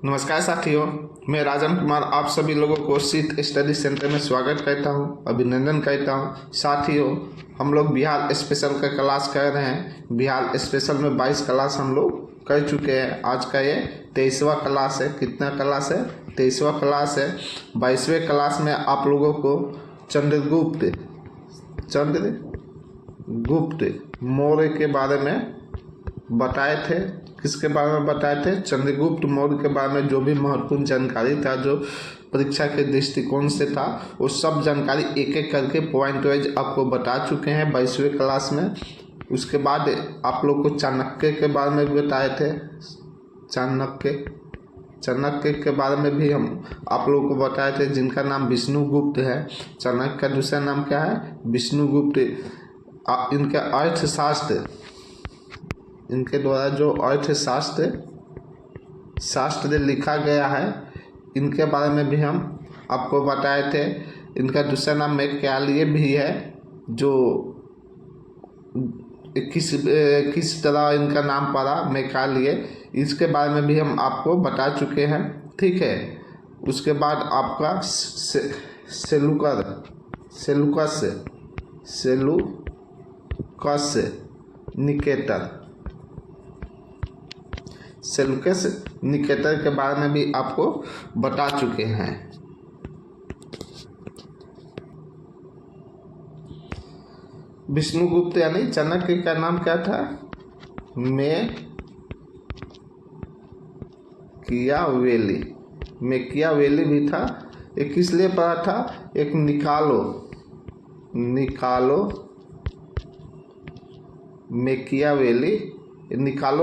नमस्कार साथियों, मैं राजन कुमार आप सभी लोगों को शीत स्टडी सेंटर में स्वागत करता हूं, अभिनंदन करता हूं। साथियों, हम लोग बिहार स्पेशल का क्लास कर रहे हैं। बिहार स्पेशल में 22 क्लास हम लोग कर चुके हैं। आज का ये 23वां क्लास है। कितना क्लास है? 23वां क्लास है। 22वें क्लास में आप लोगों को चंद्रगुप्त मौर्य के बारे में बताए थे। किसके बारे में बताए थे? चंद्रगुप्त मौर्य के बारे में जो भी महत्वपूर्ण जानकारी था, जो परीक्षा के दृष्टिकोण से था, वो सब जानकारी एक एक करके पॉइंट वाइज आपको बता चुके हैं 22वें क्लास में। उसके बाद आप लोग को चाणक्य के बारे में भी बताए थे। चाणक्य के बारे में भी हम आप लोगों को बताए थे, जिनका नाम विष्णुगुप्त है। चाणक्य का दूसरा नाम क्या है? विष्णुगुप्त। इनके अर्थशास्त्र, इनके द्वारा जो अर्थशास्त्र लिखा गया है, इनके बारे में भी हम आपको बताए थे। इनका दूसरा नाम मैकियावली भी है, जो किस तरह इनका नाम पड़ा मैकियावली, इसके बारे में भी हम आपको बता चुके हैं। ठीक है। उसके बाद आपका सेलूकस निकेटर के बारे में भी आपको बता चुके हैं। विष्णुगुप्त यानी चाणक्य का नाम क्या था? मैकियावेली भी था। एक किस लिए पढ़ा था? एक निकालो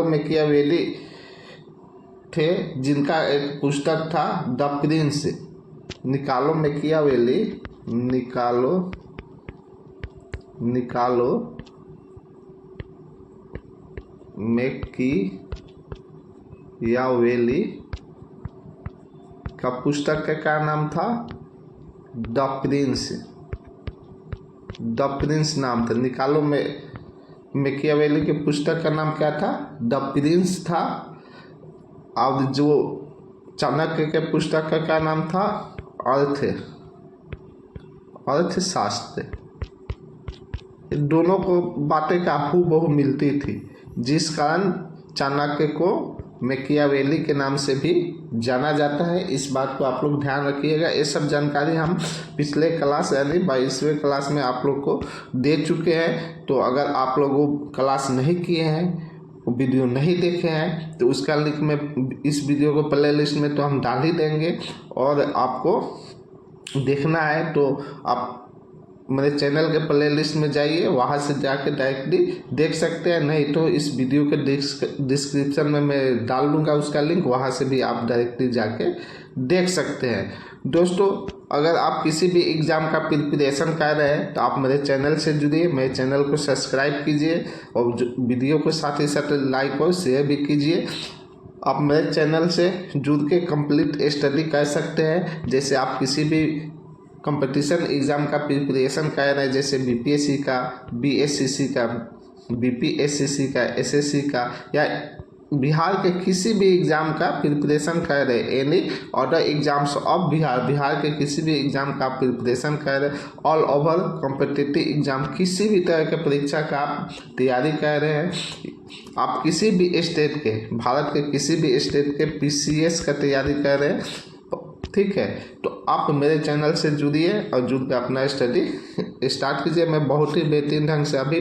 मैकियावेली थे, जिनका एक पुस्तक था द प्रिंस। निकालो मैकियावेली का पुस्तक का क्या नाम था? द प्रिंस नाम था। निकालो मैकियावेली के पुस्तक का नाम क्या था? द प्रिंस था। और जो चाणक्य के पुस्तक का क्या नाम था? अर्थशास्त्र। दोनों को बातें का हूबहू मिलती थी, जिस कारण चाणक्य को मैकियावेली के नाम से भी जाना जाता है। इस बात को आप लोग ध्यान रखिएगा। ये सब जानकारी हम पिछले क्लास यानी 22वें क्लास में आप लोग को दे चुके हैं। तो अगर आप लोग वो क्लास नहीं किए हैं, वीडियो नहीं देखे हैं, तो उसका लिंक में इस वीडियो को प्ले लिस्ट में तो हम डाल ही देंगे। और आपको देखना है तो आप मेरे चैनल के प्ले लिस्ट में जाइए, वहाँ से जाके डायरेक्टली देख सकते हैं। नहीं तो इस वीडियो के डिस्क्रिप्शन में मैं डाल दूँगा उसका लिंक, वहाँ से भी आप डायरेक्टली जाके देख सकते हैं। दोस्तों, अगर आप किसी भी एग्ज़ाम का प्रिपरेशन कर रहे हैं तो आप मेरे चैनल से जुड़िए, मेरे चैनल को सब्सक्राइब कीजिए और वीडियो को साथ ही साथ लाइक और शेयर भी कीजिए। आप मेरे चैनल से जुड़ के कंप्लीट स्टडी कर सकते हैं। जैसे आप किसी भी कंपटीशन एग्ज़ाम का प्रिपरेशन कर रहे हैं, जैसे बीपीएससी का, बीएससीसी का, बीपीएससीसी का, एसएससी का, या बिहार के किसी भी एग्ज़ाम का प्रिपरेशन कर रहे हैं, any other exams of Bihar के किसी भी एग्ज़ाम का प्रिपरेशन कर रहे हैं, ऑल ओवर कॉम्पिटिटिव एग्ज़ाम, किसी भी तरह के परीक्षा का आप तैयारी कर रहे हैं, आप किसी भी स्टेट के, भारत के किसी भी स्टेट के पीसीएस का तैयारी कर रहे हैं, ठीक है, तो आप मेरे चैनल से जुड़िए और जुड़ के अपना स्टडी स्टार्ट कीजिए। मैं बहुत ही बेहतरीन ढंग से अभी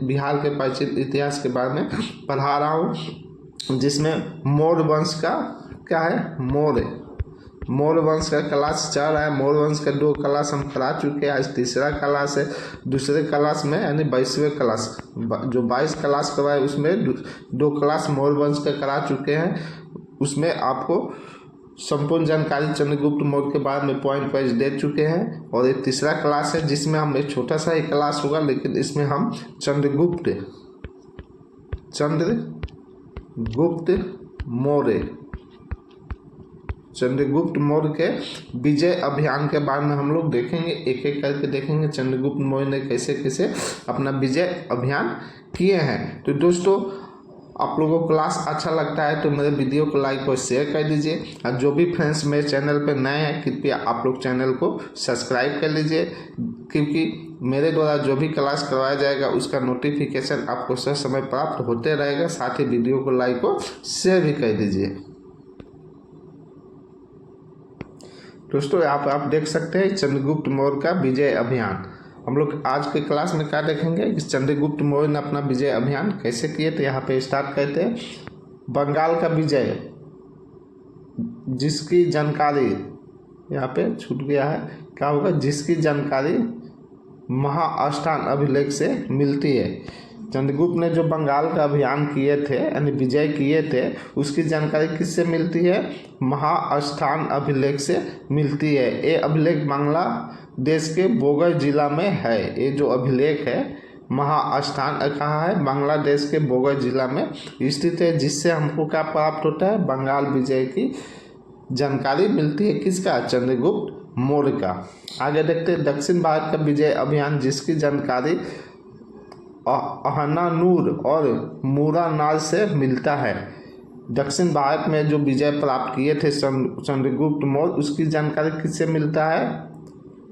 बिहार के प्राचीन इतिहास के बारे में पढ़ा रहा हूँ, जिसमें मौर्य वंश का क्या है? मौर्य वंश का क्लास चल रहा है। मौर्य वंश का 2 क्लास हम करा चुके हैं, आज तीसरा क्लास है। दूसरे क्लास में यानी 22वें क्लास, जो 22 क्लास करवाए उसमें 2 क्लास मौर्य वंश का करा चुके हैं। उसमें आपको संपूर्ण जानकारी चंद्रगुप्त मौर्य के बारे में पॉइंट वाइज दे चुके हैं। और ये तीसरा क्लास है, जिसमें हम एक छोटा सा ही क्लास होगा, लेकिन इसमें हम चंद्रगुप्त मौर्य के विजय अभियान के बारे में हम लोग देखेंगे, एक एक करके देखेंगे चंद्रगुप्त मौर्य ने कैसे कैसे अपना विजय अभियान किए हैं। तो दोस्तों, आप लोगों को क्लास अच्छा लगता है तो मेरे वीडियो को लाइक और शेयर कर दीजिए। और जो भी फ्रेंड्स मेरे चैनल पर नए हैं कृपया आप लोग चैनल को सब्सक्राइब कर लीजिए, क्योंकि मेरे द्वारा जो भी क्लास करवाया जाएगा उसका नोटिफिकेशन आपको सही समय प्राप्त होते रहेगा। साथ ही वीडियो को लाइक और शेयर भी कर दीजिए। दोस्तों यहाँ पर आप देख सकते हैं चंद्रगुप्त मौर्य का विजय अभियान। हम लोग आज के क्लास में क्या देखेंगे कि चंद्रगुप्त मौर्य ने अपना विजय अभियान कैसे किए। तो यहाँ पे स्टार्ट करते हैं। बंगाल का विजय, जिसकी जानकारी यहाँ पे छूट गया है, क्या होगा, जिसकी जानकारी महाअष्टान अभिलेख से मिलती है। चंद्रगुप्त ने जो बंगाल का अभियान किए थे यानी विजय किए थे, उसकी जानकारी किससे मिलती है, महाअष्टान अभिलेख से मिलती है। ये अभिलेख बांग्लादेश के बोगर जिला में है। ये जो अभिलेख है महाअष्टान कहाँ है, बांग्लादेश के बोगर जिला में स्थित है, जिससे हमको क्या प्राप्त होता है, बंगाल विजय की जानकारी मिलती है। किसका, चंद्रगुप्त मौर्य का। आगे देखते हैं दक्षिण भारत का विजय अभियान, जिसकी जानकारी अहनानूर और मूरानाल से मिलता है। दक्षिण भारत में जो विजय प्राप्त किए थे चंद्रगुप्त मौर्य, उसकी जानकारी किससे मिलता है,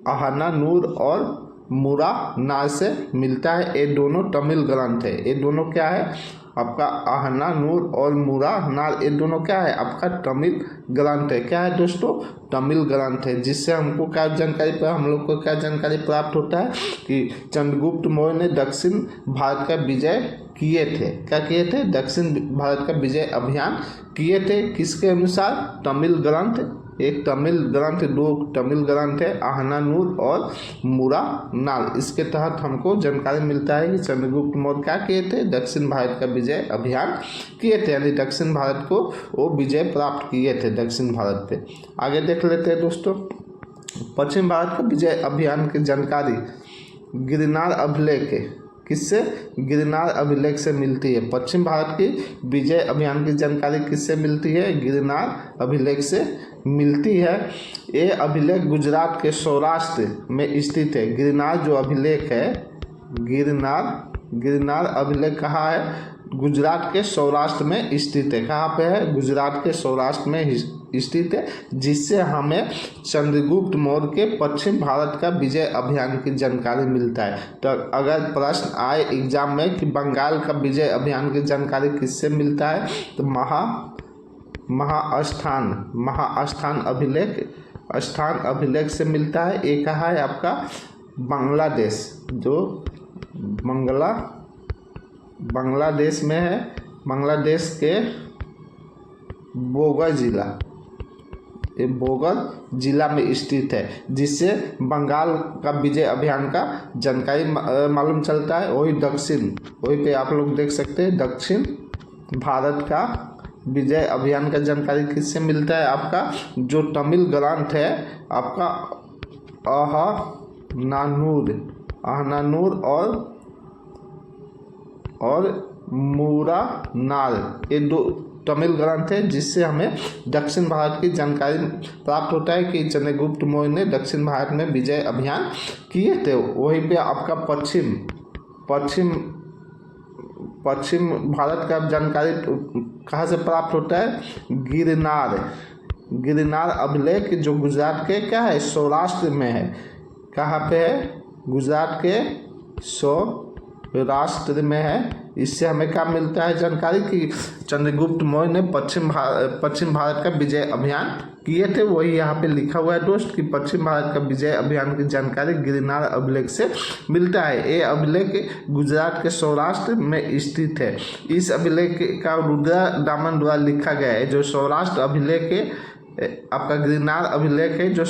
अहनानूर और मूरानाल से मिलता है। ये दोनों तमिल ग्रंथ है। ये दोनों क्या है आपका, अहनानूर और मूरानाल, ये दोनों क्या है आपका तमिल ग्रंथ है। क्या है दोस्तों, तमिल ग्रंथ है। जिससे हमको क्या जानकारी पर हम लोग को क्या जानकारी प्राप्त होता है कि चंद्रगुप्त मौर्य ने दक्षिण भारत का विजय किए थे। क्या किए थे, दक्षिण भारत का विजय अभियान किए थे। किसके अनुसार, तमिल ग्रंथ, एक तमिल ग्रंथ, दो तमिल ग्रंथ है, अहनानूर और मूरानाल। इसके तहत हमको जानकारी मिलता है कि चंद्रगुप्त मौर्य क्या किए थे, दक्षिण भारत का विजय अभियान किए थे, यानी दक्षिण भारत को वो विजय प्राप्त किए थे दक्षिण भारत पे। आगे देख लेते हैं दोस्तों, पश्चिम भारत का विजय अभियान की जानकारी गिरनार अभिलेख है। किससे, गिरनार अभिलेख से मिलती है। पश्चिम भारत की विजय अभियान की जानकारी किससे मिलती है, गिरनार अभिलेख से मिलती है। ये अभिलेख गुजरात के सौराष्ट्र में स्थित है। गिरनार जो अभिलेख है, गिरनार अभिलेख कहाँ है, गुजरात के सौराष्ट्र में स्थित है। कहाँ पे है, गुजरात के सौराष्ट्र में स्थित है, जिससे हमें चंद्रगुप्त मौर्य के पश्चिम भारत का विजय अभियान की जानकारी मिलता है। तो अगर प्रश्न आए एग्जाम में कि बंगाल का विजय अभियान की जानकारी किससे मिलता है, तो महाअष्टान अभिलेख से मिलता है। एक कहाँ है आपका, बांग्लादेश, जो बांग्लादेश में है, बांग्लादेश के बोगर जिला, ये बोगर जिला में स्थित है, जिससे बंगाल का विजय अभियान का जानकारी मालूम चलता है। वही पे आप लोग देख सकते हैं दक्षिण भारत का विजय अभियान का जानकारी किससे मिलता है, आपका जो तमिल ग्रंथ है आपका अहनानूर और मूरानाल, ये दो तमिल ग्रंथ है, जिससे हमें दक्षिण भारत की जानकारी प्राप्त होता है कि चंद्रगुप्त मौर्य ने दक्षिण भारत में विजय अभियान किए थे। वहीं पे आपका पश्चिम भारत का जानकारी कहाँ से प्राप्त होता है, गिरनार अभिलेख जो गुजरात के क्या है, सौराष्ट्र में है। कहाँ पे है, गुजरात के सौराष्ट्र में है। इससे हमें क्या मिलता है जानकारी कि चंद्रगुप्त मौर्य ने पश्चिम भारत का विजय अभियान किए थे। वही यहाँ पे लिखा हुआ है दोस्त कि पश्चिम भारत का विजय अभियान की जानकारी गिरनार अभिलेख से मिलता है। ये अभिलेख गुजरात के सौराष्ट्र में स्थित है। इस अभिलेख का रुद्रा दामन द्वारा लिखा गया है। जो सौराष्ट्र अभिलेख है आपका गिरनार अभिलेख है, जो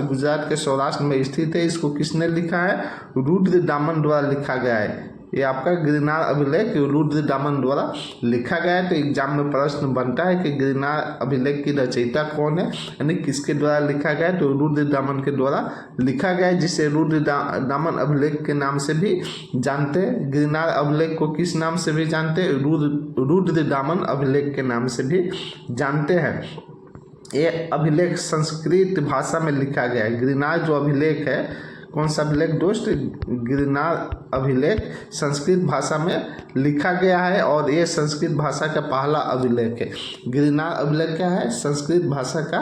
गुजरात के सौराष्ट्र में स्थित है, इसको किसने लिखा है, रुद्र दामन द्वारा लिखा गया है। ये आपका गिरनार अभिलेख रुद्र दामन द्वारा लिखा गया है। तो एग्जाम में प्रश्न बनता है कि गिरनार अभिलेख की रचयिता कौन है, यानी किसके द्वारा लिखा गया है, तो रुद्र दामन के द्वारा लिखा गया है, जिसे रुद्र दामन अभिलेख के नाम से भी जानते हैं। गिरनार अभिलेख को किस नाम से भी जानते हैं, रुद्र दामन अभिलेख के नाम से भी जानते हैं। ये अभिलेख संस्कृत भाषा में लिखा गया है। गिरनार जो अभिलेख है कौन सा अभिलेख दोस्त? गिरनार अभिलेख संस्कृत भाषा में लिखा गया है और ये संस्कृत भाषा का पहला अभिलेख है। गिरनार अभिलेख क्या है? संस्कृत भाषा का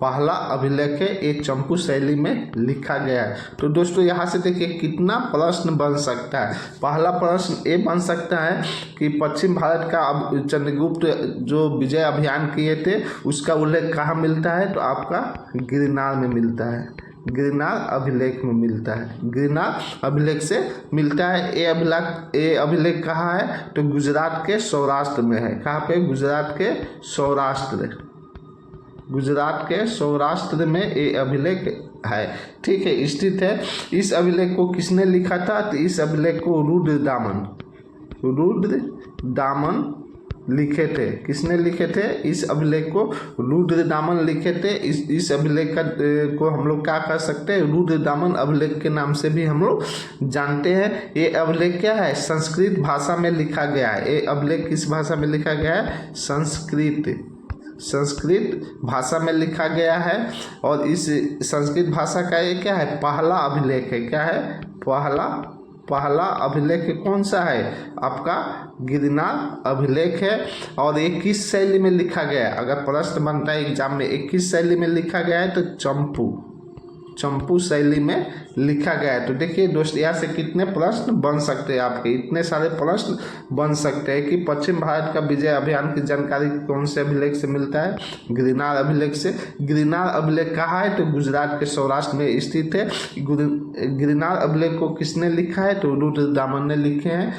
पहला अभिलेख है। एक चंपू शैली में लिखा गया है। तो दोस्तों यहाँ से देखिए कितना प्रश्न बन सकता है। पहला प्रश्न ये बन सकता है कि पश्चिम भारत का चंद्रगुप्त जो विजय अभियान किए थे उसका उल्लेख कहाँ मिलता है? तो आपका गिरनार में मिलता है, गिरनार अभिलेख में मिलता है, गिरनार अभिलेख से मिलता है। ये अभिलेख कहाँ है? तो गुजरात के सौराष्ट्र में है। कहाँ पे? गुजरात के सौराष्ट्र, गुजरात के सौराष्ट्र में ये अभिलेख है। ठीक है, स्थित है। इस अभिलेख को किसने लिखा था? तो इस अभिलेख को रुद्रदामन लिखे थे। किसने लिखे थे? इस अभिलेख को रुद्रदामन लिखे थे। इस अभिलेख को हम लोग क्या कर सकते हैं? रुद्रदामन अभिलेख के नाम से भी हम लोग जानते हैं। ये अभिलेख क्या है? संस्कृत भाषा में लिखा गया है। ये अभिलेख किस भाषा में लिखा गया है? संस्कृत भाषा में लिखा गया है। और इस संस्कृत भाषा का ये क्या है? पहला अभिलेख है। क्या है? पहला अभिलेख कौन सा है? आपका गिरनार अभिलेख है। और ये किस शैली में लिखा गया है? अगर प्रश्न बनता है एग्जाम में, एक किस शैली में लिखा गया है? तो चंपू शैली में लिखा गया है। तो देखिए दोस्त यहाँ से कितने प्रश्न बन सकते हैं आपके, इतने सारे प्रश्न बन सकते हैं कि पश्चिम भारत का विजय अभियान की जानकारी कौन से अभिलेख से मिलता है? गिरनार अभिलेख से। गिरनार अभिलेख कहाँ है? तो गुजरात के सौराष्ट्र में स्थित है। गिरनार अभिलेख को किसने लिखा है? तो रुद्रदामन ने लिखे हैं।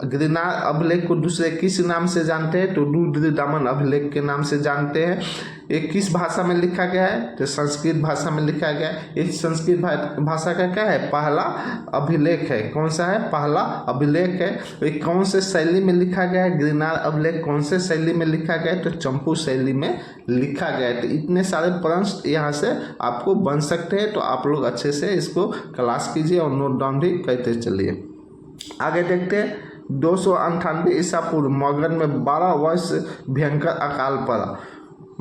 गिरनार अभिलेख को दूसरे किस नाम से जानते हैं? तो रुद्रदामन अभिलेख के नाम से जानते हैं। ये किस भाषा में लिखा गया है? तो संस्कृत भाषा में लिखा गया है। इस संस्कृत भाषा का क्या है? पहला अभिलेख है। कौन सा है? पहला अभिलेख है। ये कौन से शैली में लिखा गया है? गिरनार अभिलेख कौन से शैली में लिखा गया है? तो चंपू शैली में लिखा गया है। तो इतने सारे प्रश्न यहाँ से आपको बन सकते हैं। तो आप लोग अच्छे से इसको क्लास कीजिए और नोट डाउन भी करते चलिए। आगे देखते हैं। 298 ईसा पूर्व मगध में 12 वर्ष भयंकर अकाल पड़ा।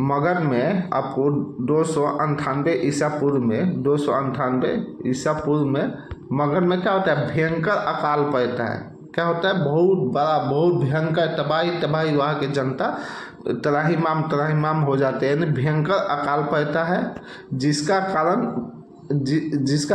मगध में आपको 298 ईसा पूर्व में, 298 ईसा पूर्व में मगध में क्या होता है? भयंकर अकाल पड़ता है। क्या होता है? बहुत बड़ा, बहुत भयंकर तबाही वहाँ की जनता त्राहिमाम हो जाते हैं। यानी भयंकर अकाल पड़ता है, जिसका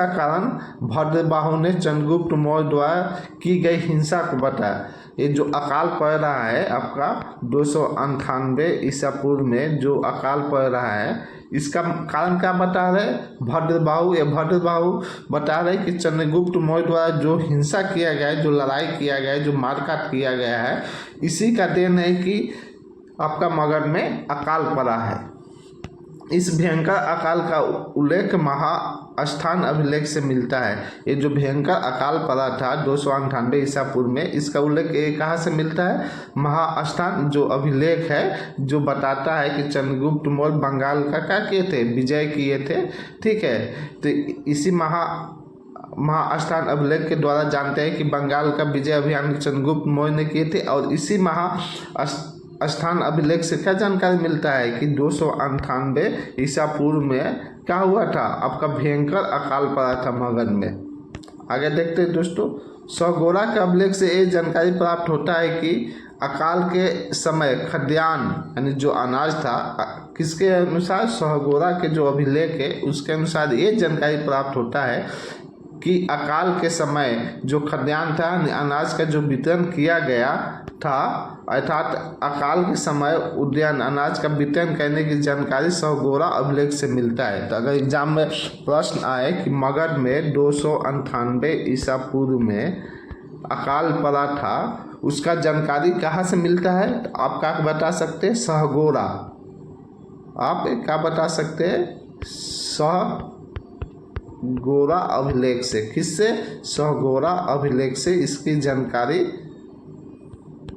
कारण भद्रबाहु ने चंद्रगुप्त मौर्य द्वारा की गई हिंसा को बताया। ये जो अकाल पड़ रहा है आपका 298 ईसा पूर्व में जो अकाल पड़ रहा है, इसका कारण क्या बता रहे? भद्रबाहु बता रहे कि चंद्रगुप्त मौर्य द्वारा जो हिंसा किया गया है, जो लड़ाई किया गया है, जो मारकाट किया गया है, इसी का देन है कि आपका मगध में अकाल पड़ा है। इस भयंकर अकाल का उल्लेख महास्थान अभिलेख से मिलता है। ये जो भयंकर अकाल पड़ा था 298 ईसा पूर्व में, इसका उल्लेख कहाँ से मिलता है? महास्थान जो अभिलेख है, जो बताता है कि चंद्रगुप्त मौर्य बंगाल का क्या किए थे? विजय किए थे। ठीक है, तो इसी महास्थान अभिलेख के द्वारा जानते हैं कि बंगाल का विजय अभियान चंद्रगुप्त मौर्य ने किए थे। और इसी स्थान अभिलेख से क्या जानकारी मिलता है कि 298 ईसा पूर्व में क्या हुआ था? आपका भयंकर अकाल पड़ा था मगध में। आगे देखते हैं दोस्तों। सहगोरा के अभिलेख से ये जानकारी प्राप्त होता है कि अकाल के समय खाद्यान्न यानी जो अनाज था, किसके अनुसार? सहगोरा के जो अभिलेख है उसके अनुसार ये जानकारी प्राप्त होता है कि अकाल के समय जो खाद्यान्न था, अनाज का जो वितरण किया गया था, अर्थात अकाल के समय उद्यान अनाज का वितरण करने की जानकारी सहगोरा अभिलेख से मिलता है। तो अगर एग्जाम में प्रश्न आए कि मगध में 298 ईसा पूर्व में अकाल पड़ा था, उसका जानकारी कहाँ से मिलता है? तो आप क्या बता सकते हैं? सहगोरा। आप क्या बता सकते हैं? सहगोरा अभिलेख से। किससे? सहगोरा अभिलेख से इसकी जानकारी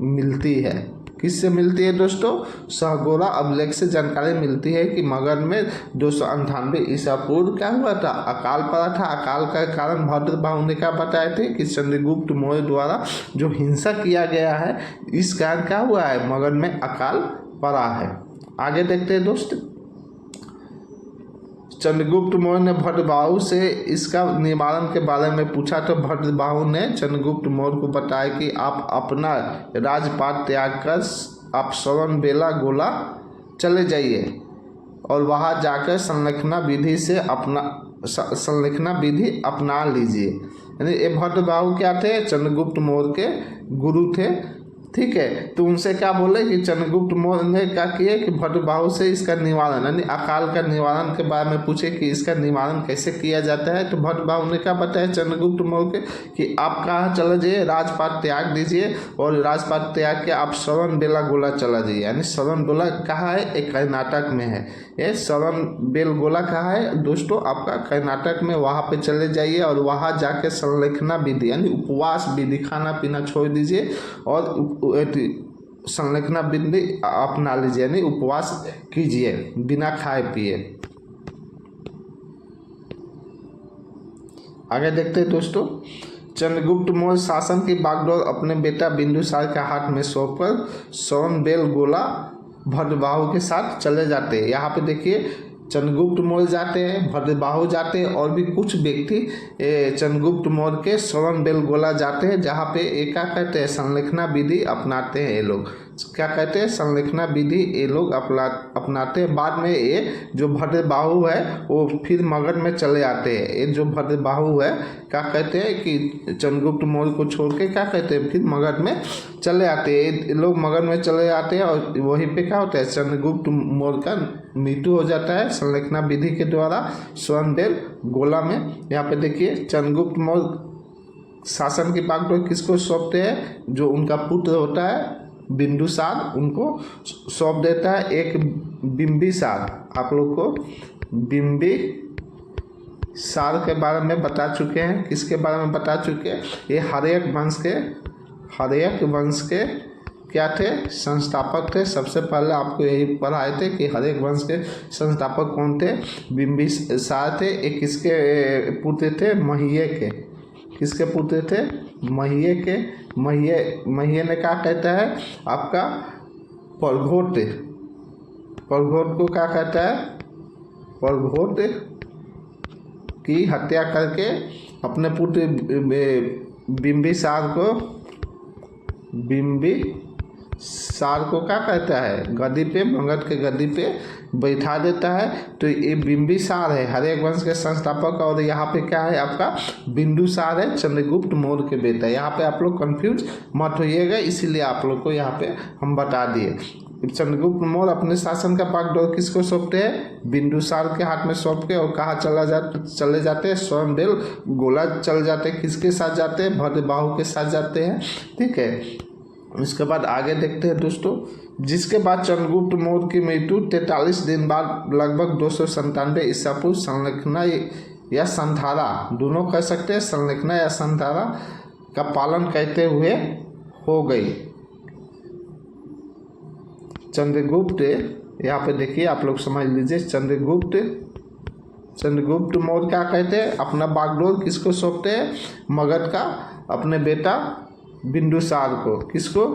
मिलती है। किससे मिलती है दोस्तों? सहगोरा अभिलेख से जानकारी मिलती है कि मगध में 298 ईसा पूर्व क्या हुआ था? अकाल पड़ा था। अकाल का कारण भद्रबाहु ने क्या बताए थे कि चंद्रगुप्त मौर्य द्वारा जो हिंसा किया गया है, इस कारण क्या हुआ है? मगध में अकाल पड़ा है। आगे देखते हैं दोस्त। चंद्रगुप्त मौर्य ने भद्रबाहु से इसका निवारण के बारे में पूछा तो भद्रबाहु ने चंद्रगुप्त मौर्य को बताया कि आप अपना राजपाट त्याग कर आप श्रवण बेला गोला चले जाइए और वहाँ जाकर संलेखना विधि अपना लीजिए। यानी ये भद्रबाहु क्या थे? चंद्रगुप्त मौर्य के गुरु थे। ठीक है, तो उनसे क्या बोले कि चंद्रगुप्त मौर्य ने क्या किए कि भद्रबाहु से इसका निवारण यानी अकाल का निवारण के बारे में पूछे कि इसका निवारण कैसे किया जाता है। तो भद्रबाहु ने क्या बताया चंद्रगुप्त मौर्य के कि आप कहाँ चले जाइए, राजपाट त्याग दीजिए और राजपाट त्याग के आप श्रवण बेला गोला चला जाइए। यानी श्रवण बेला कहाँ है? एक कर्नाटक में है। ये श्रवण बेलगोला कहाँ है दोस्तों? आपका कर्नाटक में। वहाँ पे चले जाइए और वहाँ जाके संलेखना विधि यानी उपवास विधि, खाना पीना छोड़ दीजिए और संलेखना विधि अपना लीजिए यानी उपवास कीजिए बिना खाए पिए। आगे देखते हैं दोस्तों। चंद्रगुप्त मौर्य शासन की बागडोर अपने बेटा बिंदुसार के हाथ में सौंपकर श्रवण बेलगोला भद्रबाहु के साथ चले जाते हैं। यहाँ पे देखिए चंद्रगुप्त मौर्य जाते हैं, भद्रबाहु जाते हैं और भी कुछ व्यक्ति चंद्रगुप्त मौर्य के श्रवण बेलगोला जाते हैं, जहाँ पे एक क्या कहते हैं संलेखना विधि अपनाते हैं। ये लोग क्या कहते हैं? संलेखना विधि ये लोग अपनाते हैं। बाद में ये जो भद्रबाहु है वो फिर मगध में चले आते हैं। ये जो भद्रबाहु है क्या कहते हैं कि चंद्रगुप्त मौर्य को छोड़ के क्या कहते हैं फिर मगध में चले आते हैं। ये लोग मगध में चले आते हैं और वहीं पे क्या होता है चंद्रगुप्त मौर्य का मृत्यु हो जाता है संलेखना विधि के द्वारा श्रवण बेलगोला में। यहाँ पे देखिए चंद्रगुप्त मौर्य शासन की बागडोर किसको सौंपते हैं? जो उनका पुत्र होता है बिंदुसार, उनको सौंप देता है। एक बिंबिसार, आप लोग को बिंबिसार के बारे में बता चुके हैं। किसके बारे में बता चुके हैं? ये हर्यक वंश के क्या थे? संस्थापक थे। सबसे पहले आपको यही पढ़ाए थे कि हर्यक वंश के संस्थापक कौन थे? बिंबिसार थे। एक किसके पुत्र थे? महीये के। किसके पुत्र थे? महीये के। महीये ने क्या कहता है आपका परघोट को क्या कहता है? परघोट की हत्या करके अपने पुत्र बिंबिसार को क्या कहता है गद्दी पे, मगध के गद्दी पे बैठा देता है। तो ये बिंबिसार है हर्यक वंश के संस्थापक और यहाँ पे क्या है आपका बिंदुसार है चंद्रगुप्त मौर्य के बेटा। यहाँ पे आप लोग कंफ्यूज मत होइएगा, इसीलिए आप लोग को यहाँ पे हम बता दिए। चंद्रगुप्त मौर्य अपने शासन का बागडोर किसको सौंपते हैं? बिंदुसार के हाथ में सौंप के और कहाँ चले जाते हैं? श्रवण बेलगोला चले जाते हैं। किसके साथ जाते हैं? भद्रबाहु के साथ जाते हैं। ठीक है, इसके बाद आगे देखते हैं दोस्तों। जिसके बाद चंद्रगुप्त मौर्य की मृत्यु 43 दिन बाद लगभग 297 ईसा पूर्व संलेखना या संधारा, दोनों कह सकते हैं, संलेखना या संधारा का पालन करते हुए हो गई। चंद्रगुप्त, यहाँ पे देखिए आप लोग समझ लीजिए, चंद्रगुप्त मौर्य क्या कहते हैं? अपना बागडोर किसको सौंपते हैं? मगध का अपने बेटा बिंदुसार को। किसको?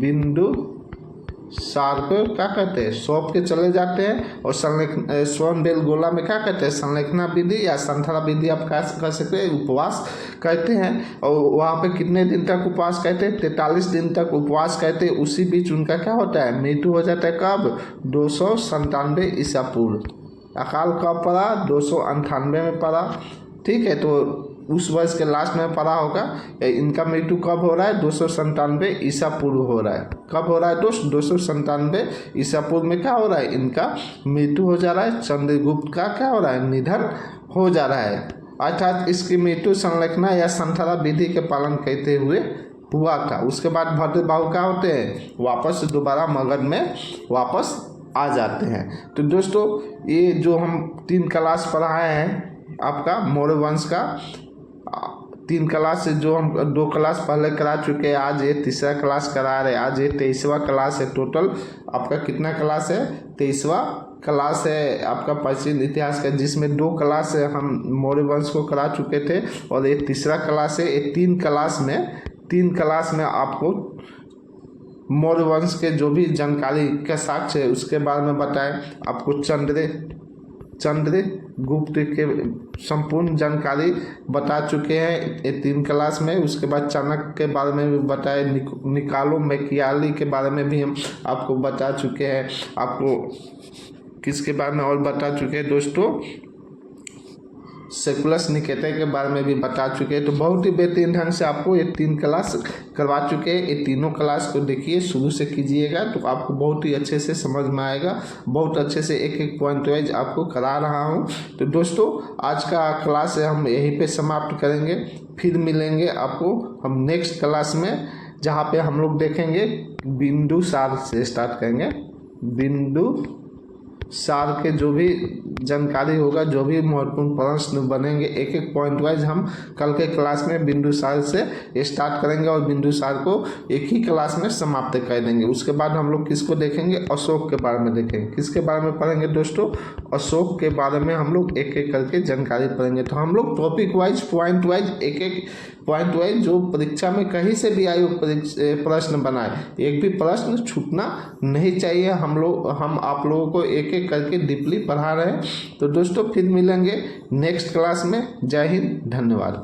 बिंदुसार को क्या कहते हैं? सौंप के चले जाते हैं और श्रवण बेलगोला में क्या कहते हैं? संलेखना विधि या संधारा विधि आप कह सकते हैं, उपवास कहते हैं। और वहाँ पे कितने दिन तक उपवास कहते हैं? 43 दिन तक उपवास कहते हैं। उसी बीच उनका क्या होता है? मृत्यु हो जाता है। कब? 297 ईसा पूर्व। अकाल कब पड़ा? 298 में पड़ा। ठीक है, तो उस वर्ष के लास्ट में पड़ा होगा। इनका मृत्यु कब हो रहा है? 297 ईसा पूर्व हो रहा है। कब हो रहा है दोस्त? 297 ईसा पूर्व में क्या हो रहा है? इनका मृत्यु हो जा रहा है। चंद्रगुप्त का क्या हो रहा है? निधन हो जा रहा है। अर्थात इसकी मृत्यु संलेखना या संधारा विधि के पालन करते हुए हुआ था। उसके बाद भद्रबाहु क्या होते हैं? वापस दोबारा मगध में वापस आ जाते हैं। तो दोस्तों ये जो हम 3 क्लास पढ़ाए हैं आपका मौर्य वंश का, 3 क्लास जो हम 2 क्लास पहले करा चुके हैं, आज ये तीसरा क्लास करा रहे हैं। आज ये 23वां क्लास है। टोटल आपका कितना क्लास है? 23वां क्लास है आपका प्राचीन इतिहास का, जिसमें 2 क्लास हम मौर्य वंश को करा चुके थे और ये तीसरा क्लास है। ये 3 क्लास में आपको मौर्य वंश के जो भी जानकारी का साक्ष्य है उसके बारे में बताएं। आपको चंद्रगुप्त के संपूर्ण जानकारी बता चुके हैं ये 3 क्लास में। उसके बाद चाणक्य के बारे में भी बताए, निकालो मैकियावेली के बारे में भी हम आपको बता चुके हैं। आपको किसके बारे में और बता चुके हैं दोस्तों, सेकुलस निकेटर के बारे में भी बता चुके हैं। तो बहुत ही बेहतरीन ढंग से आपको ये 3 क्लास करवा चुके हैं। ये तीनों क्लास को देखिए, शुरू से कीजिएगा तो आपको बहुत ही अच्छे से समझ में आएगा। बहुत अच्छे से एक एक पॉइंट वाइज आपको करा रहा हूँ। तो दोस्तों आज का क्लास हम यहीं पे समाप्त करेंगे, फिर मिलेंगे आपको हम नेक्स्ट क्लास में, जहाँ पे हम लोग देखेंगे बिंदुसार से स्टार्ट करेंगे। बिंदुसार के जो भी जानकारी होगा, जो भी महत्वपूर्ण प्रश्न बनेंगे, एक एक पॉइंट वाइज हम कल के क्लास में बिंदुसार से स्टार्ट करेंगे और बिंदुसार को एक ही क्लास में समाप्त कर देंगे। उसके बाद हम लोग किसको देखेंगे, अशोक के बारे में देखेंगे। किसके बारे में पढ़ेंगे दोस्तों, अशोक के बारे में हम लोग एक एक करके जानकारी पढ़ेंगे। तो हम लोग टॉपिक वाइज, पॉइंट वाइज, एक एक पॉइंट वाइज जो परीक्षा में कहीं से भी आयु प्रश्न बनाए, एक भी प्रश्न छूटना नहीं चाहिए। हम आप लोगों को एक एक करके डीपली पढ़ा रहे हैं। तो दोस्तों फिर मिलेंगे नेक्स्ट क्लास में। जय हिंद, धन्यवाद।